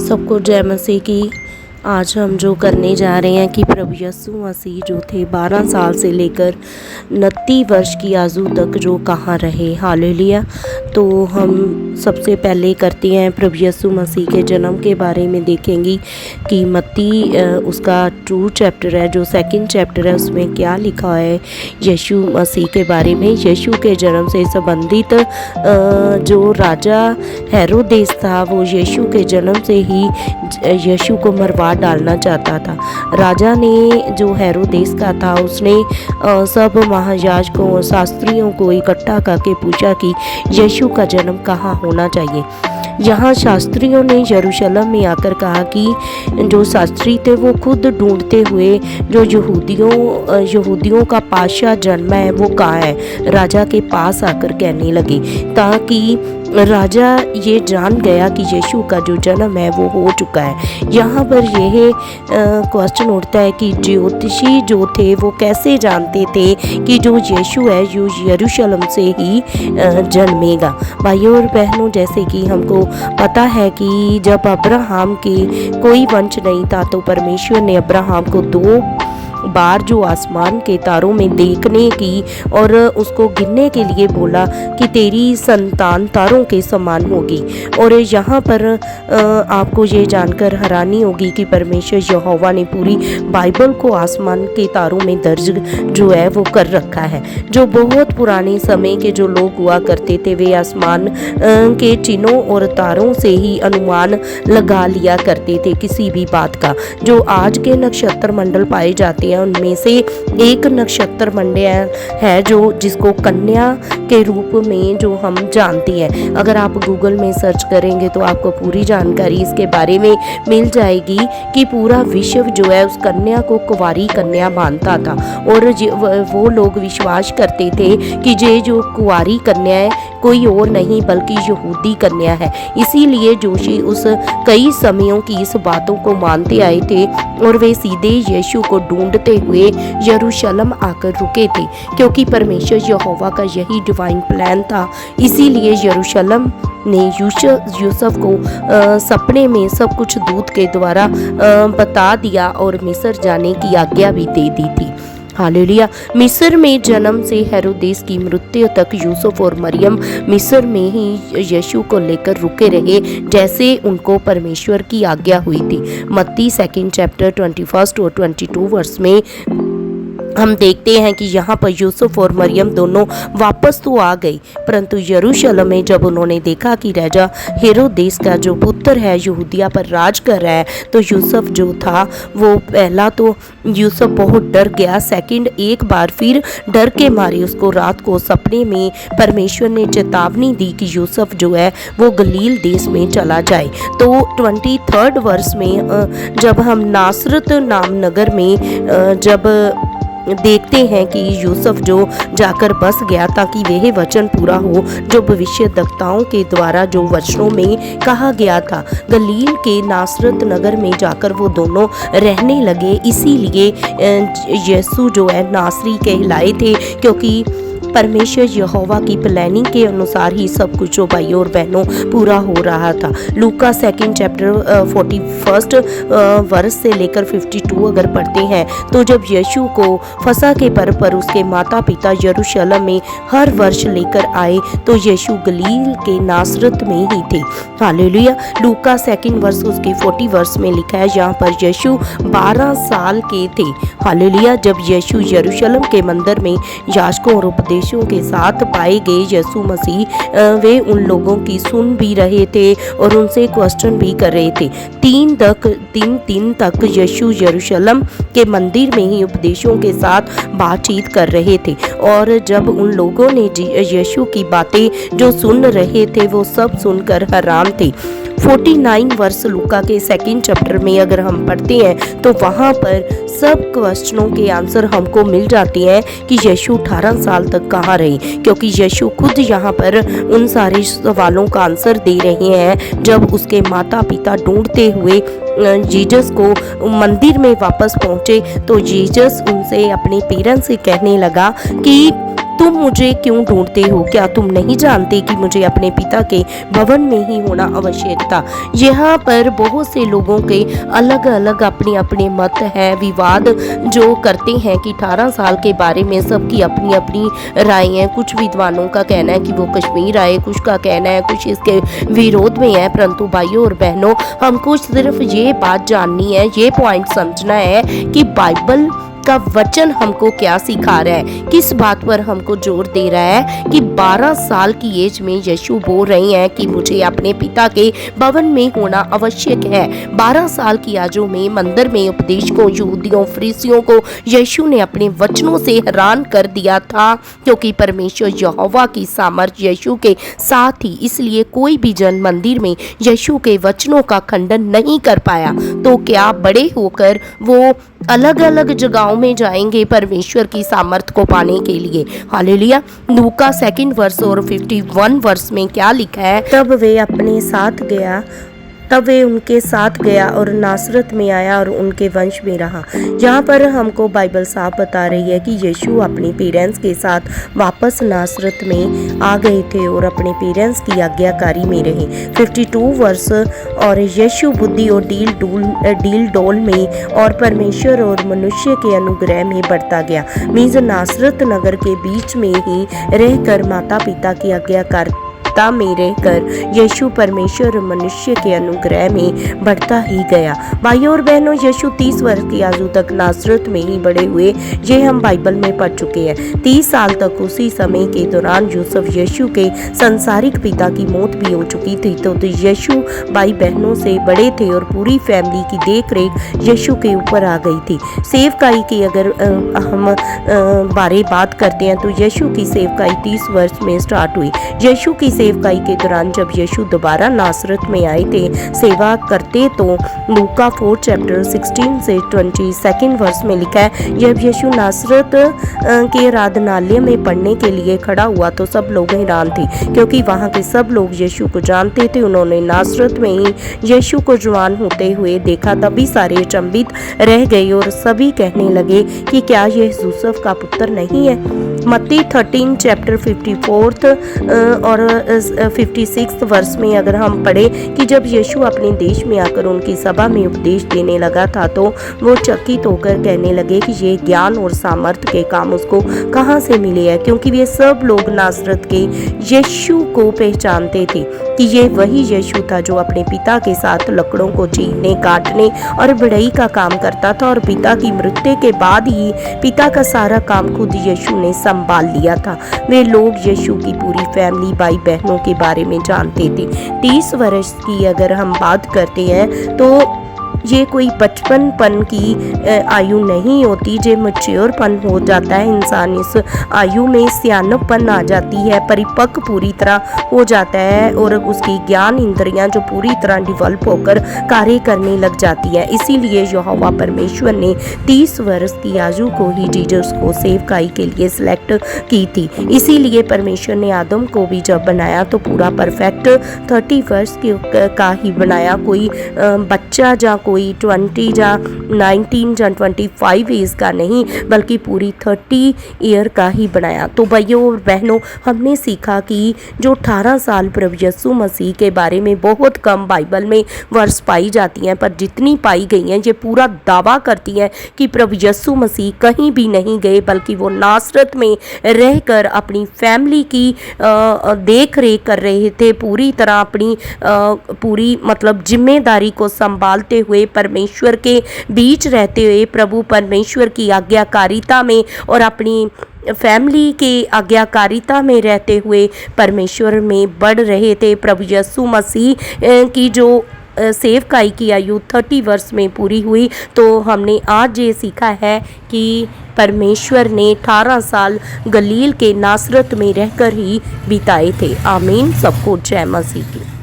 सबको जय मसीह की। आज हम जो करने जा रहे हैं कि प्रभु यीशु मसीह जो थे 12 साल से लेकर 29 वर्ष की आयु तक जो कहाँ रहे। हालेलुया। तो हम सबसे पहले करते हैं प्रभु यीशु मसीह के जन्म के बारे में देखेंगे कि मत्ती उसका 2 चैप्टर है, जो 2nd चैप्टर है, उसमें क्या लिखा है यीशु मसीह के बारे में। यीशु के जन्म से संबंधित जो राजा हेरोदेस था वो यीशु के जन्म से ही यीशु को मरवा डालना चाहता था। राजा ने जो हेरोदेस का था उसने सब महायाजकों और शास्त्रियों को इकट्ठा करके पूछा कि यीशु का जन्म कहाँ होना चाहिए। यहाँ शास्त्रियों ने यरूशलेम में आकर कहा कि जो शास्त्री थे वो खुद ढूंढते हुए जो यहूदियों का पाशा जन्म है वो कहाँ है, राजा के पास आकर कहने लगे, ताकि राजा ये जान गया कि यीशु का जो जन्म है वो हो चुका है। यहाँ पर यह क्वेश्चन उठता है कि ज्योतिषी जो थे वो कैसे जानते थे कि जो यीशु है जो यरूशलेम से ही जन्मेगा। भाइयों और बहनों, जैसे कि हमको पता है कि जब अब्राहम के कोई वंश नहीं था तो परमेश्वर ने अब्राहम को 2 बार जो आसमान के तारों में देखने की और उसको गिनने के लिए बोला कि तेरी संतान तारों के समान होगी। और यहाँ पर आपको ये जानकर हैरानी होगी कि परमेश्वर यहोवा ने पूरी बाइबल को आसमान के तारों में दर्ज जो है वो कर रखा है। जो बहुत पुराने समय के जो लोग हुआ करते थे वे आसमान के चिन्हों और तारों से ही अनुमान लगा लिया करते थे किसी भी बात का। जो आज के नक्षत्र मंडल पाए जाते हैं उनमें से एक नक्षत्र मंडल है जो जिसको कन्या के रूप में जो हम जानते हैं। अगर आप गूगल में सर्च करेंगे तो आपको पूरी जानकारी इसके बारे में मिल जाएगी कि पूरा विश्व जो है उस कन्या को कुंवारी कन्या मानता था और वो लोग विश्वास करते थे कि ये जो कुंवारी कन्या है कोई और नहीं बल्कि यहूदी कन्या है। इसीलिए जोशी उस कई समयों की इस बातों को मानते आए थे और वे सीधे यीशु को ढूंढते हुए यरूशलेम आकर रुके थे, क्योंकि परमेश्वर यहोवा का यही डिवाइन प्लान था। इसीलिए यरूशलेम ने यूसुफ को सपने में सब कुछ दूत के द्वारा बता दिया और मिस्र जाने की आज्ञा भी दे दी थी। हालेलुया। मिस्र में जन्म से हेरोदेस की मृत्यु तक यूसुफ और मरियम मिस्र में ही यीशु को लेकर रुके रहे जैसे उनको परमेश्वर की आज्ञा हुई थी। मत्ती 2nd चैप्टर 21 और 22 वर्ष में हम देखते हैं कि यहाँ पर यूसुफ और मरियम दोनों वापस तो आ गई, परंतु यरूशलेम में जब उन्होंने देखा कि राजा हेरोदेस का जो पुत्र है यहूदिया पर राज कर रहा है तो यूसुफ जो था वो पहला तो यूसुफ बहुत डर गया। सेकंड, एक बार फिर डर के मारे उसको रात को सपने में परमेश्वर ने चेतावनी दी कि यूसुफ जो है वो गलील देश में चला जाए। तो 23rd वर्ष में जब हम नासरत नाम नगर में जब देखते हैं कि यूसुफ जो जाकर बस गया ताकि वह वचन पूरा हो जो भविष्यद्वक्ताओं के द्वारा जो वचनों में कहा गया था। गलील के नासरत नगर में जाकर वो दोनों रहने लगे। इसीलिए यीशु जो है नासरी कहलाए थे, क्योंकि परमेश्वर यहोवा की प्लानिंग के अनुसार ही सब कुछ जो भाइयों और बहनों पूरा हो रहा था। लूका 2nd चैप्टर 41 वर्ष से लेकर 52 अगर पढ़ते हैं तो जब यीशु को फसह के पर्व पर उसके माता पिता यरूशलेम में हर वर्ष लेकर आए तो यीशु गलील के नासरत में ही थे। हालेलुया। लूका 2nd वर्ष उसके 40 वर्ष में लिखा है, जहाँ पर यीशु 12 साल के थे। हालेलुया। जब यीशु यरूशलेम के मंदिर में याजकों और उपदेशों के साथ पाए गए यीशु मसीह वे उन लोगों की सुन भी रहे थे और उनसे क्वेश्चन भी कर रहे थे। 3 दिन तक यीशु यरूशलेम के मंदिर में ही उपदेशों के साथ बातचीत कर रहे थे और जब उन लोगों ने यीशु की बातें जो सुन रहे थे वो सब सुनकर हैरान थे। 49 वर्ष लूका के 2nd चैप्टर में अगर हम पढ़ते हैं तो वहाँ पर सब क्वेश्चनों के आंसर हमको मिल जाते हैं कि यीशु 18 साल तक कहाँ रहे, क्योंकि यीशु खुद यहाँ पर उन सारे सवालों का आंसर दे रहे हैं। जब उसके माता पिता ढूंढते हुए जीसस को मंदिर में वापस पहुँचे तो जीसस उनसे अपने पेरेंट्स से कहने लगा कि तुम मुझे क्यों ढूंढते हो? क्या तुम नहीं जानते कि मुझे अपने पिता के भवन में ही होना आवश्यक था? यहाँ पर बहुत से लोगों के अलग अलग अपने अपने मत है, विवाद जो करते हैं कि 18 साल के बारे में सबकी अपनी अपनी राय है। कुछ विद्वानों का कहना है कि वो कश्मीर आए, कुछ का कहना है कुछ इसके विरोध में है। परंतु भाइयों और बहनों, हमको सिर्फ ये बात जाननी है, ये पॉइंट समझना है कि बाइबल का वचन हमको क्या सिखा रहा है, किस बात पर हमको जोर दे रहा है कि 12 साल की एज में यीशु बोल रहे हैं कि मुझे अपने पिता के भवन में होना आवश्यक है। 12 साल की आयु में मंदिर में उपदेशकों, यहूदियों, फरीसियों को यीशु ने अपने वचनों से हैरान कर दिया था, क्योंकि परमेश्वर यहोवा की सामर्थ्य यीशु के साथ थी। इसलिए कोई भी जन मंदिर में यीशु के वचनों का खंडन नहीं कर पाया। तो क्या बड़े होकर वो अलग अलग जगहों में जाएंगे परमेश्वर की सामर्थ को पाने के लिए? हालेलुया। लूका 2 वर्ष और 51 वर्ष में क्या लिखा है? तब वे उनके साथ गया और नासरत में आया और उनके वंश में रहा। यहाँ पर हमको बाइबल साफ बता रही है कि यीशु अपने पेरेंट्स के साथ वापस नासरत में आ गए थे और अपने पेरेंट्स की आज्ञाकारी में रहे। 52 वर्ष और यीशु बुद्धि और डील डोल में और परमेश्वर और मनुष्य के अनुग्रह में बढ़ता गया। मीन्स नासरत नगर के बीच में ही रहकर माता पिता की आज्ञाकारिता में रहकर यीशु परमेश्वर और मनुष्य के अनुग्रह में बढ़ता ही गया। भाइयों और बहनों, यीशु 30 वर्ष की आयु तक नासरत में ही बड़े हुए, ये हम बाइबल में पढ़ चुके हैं। 30 साल तक उसी समय के दौरान यूसुफ यीशु के संसारिक पिता की मौत भी हो चुकी थी। तो यीशु भाई बहनों से बड़े थे और पूरी फैमिली की देख रेख यीशु के ऊपर आ गई थी। सेवकाई की अगर हम बारे बात करते हैं तो यीशु की सेवकाई 30 वर्ष में स्टार्ट हुई। यीशु की सेवकाई के दौरान जब यीशु दोबारा नासरत में आए थे सेवा करते, तो लूका 4 चैप्टर 16 से 22 वर्ष में लिखा है, जब यीशु नासरत के आराधनालय में पढ़ने के लिए खड़ा हुआ तो सब लोग हैरान थे, क्योंकि वहाँ के सब लोग यीशु को जानते थे। उन्होंने नासरत में ही यीशु को जवान होते हुए देखा, तभी सारे अचंभित रह गए और सभी कहने लगे कि क्या यह यूसुफ का पुत्र नहीं है। मत्ती 13 चैप्टर 54 और 56 वर्ष में अगर हम पढ़े कि जब यीशु अपने देश में आकर उनकी सभा में उपदेश देने लगा था तो वो चकित होकर कहने लगे कि ये ज्ञान और सामर्थ्य के काम उसको कहाँ से मिले हैं, क्योंकि वे सब लोग नासरत के यीशु को पहचानते थे कि ये वही यीशु था जो अपने पिता के साथ लकड़ों को चीरने, काटने और बढ़ई का काम करता था, और पिता की मृत्यु के बाद ही पिता का सारा काम खुद यीशु ने संभाल लिया था। वे लोग यीशु की पूरी फैमिली, भाई बहनों के बारे में जानते थे। 30 वर्ष की अगर हम बात करते हैं तो ये कोई बचपनपन की आयु नहीं होती, जो मैच्योरपन हो जाता है। इंसान इस आयु में सियानपन आ जाती है, परिपक्व पूरी तरह हो जाता है और उसकी ज्ञान इंद्रियां जो पूरी तरह डिवेल्प होकर कार्य करने लग जाती है। इसीलिए यहोवा परमेश्वर ने 30 वर्ष की आयु को ही जीसस को सेवकाई के लिए सिलेक्ट की थी। इसीलिए परमेश्वर ने आदम को भी जब बनाया तो पूरा परफेक्ट 30 वर्ष का ही बनाया। कोई बच्चा जा कोई 20 या 19 या 25 एज का नहीं, बल्कि पूरी 30 ईयर का ही बनाया। तो भाइयों और बहनों, हमने सीखा कि जो 18 साल प्रभु यीशु मसीह के बारे में बहुत कम बाइबल में वर्ष पाई जाती हैं, पर जितनी पाई गई हैं ये पूरा दावा करती हैं कि प्रभु यीशु मसीह कहीं भी नहीं गए, बल्कि वो नासरत में रहकर अपनी फैमिली की देख रेख कर रहे थे, पूरी तरह अपनी पूरी मतलब जिम्मेदारी को संभालते हुए, परमेश्वर के बीच रहते हुए, प्रभु परमेश्वर की आज्ञाकारिता में और अपनी फैमिली के आज्ञाकारिता में रहते हुए परमेश्वर में बढ़ रहे थे। प्रभु यीशु मसीह की जो सेवकाई की आयु 30 वर्ष में पूरी हुई, तो हमने आज ये सीखा है कि परमेश्वर ने 18 साल गलील के नासरत में रहकर ही बिताए थे। आमीन। सबको जय मसीह की।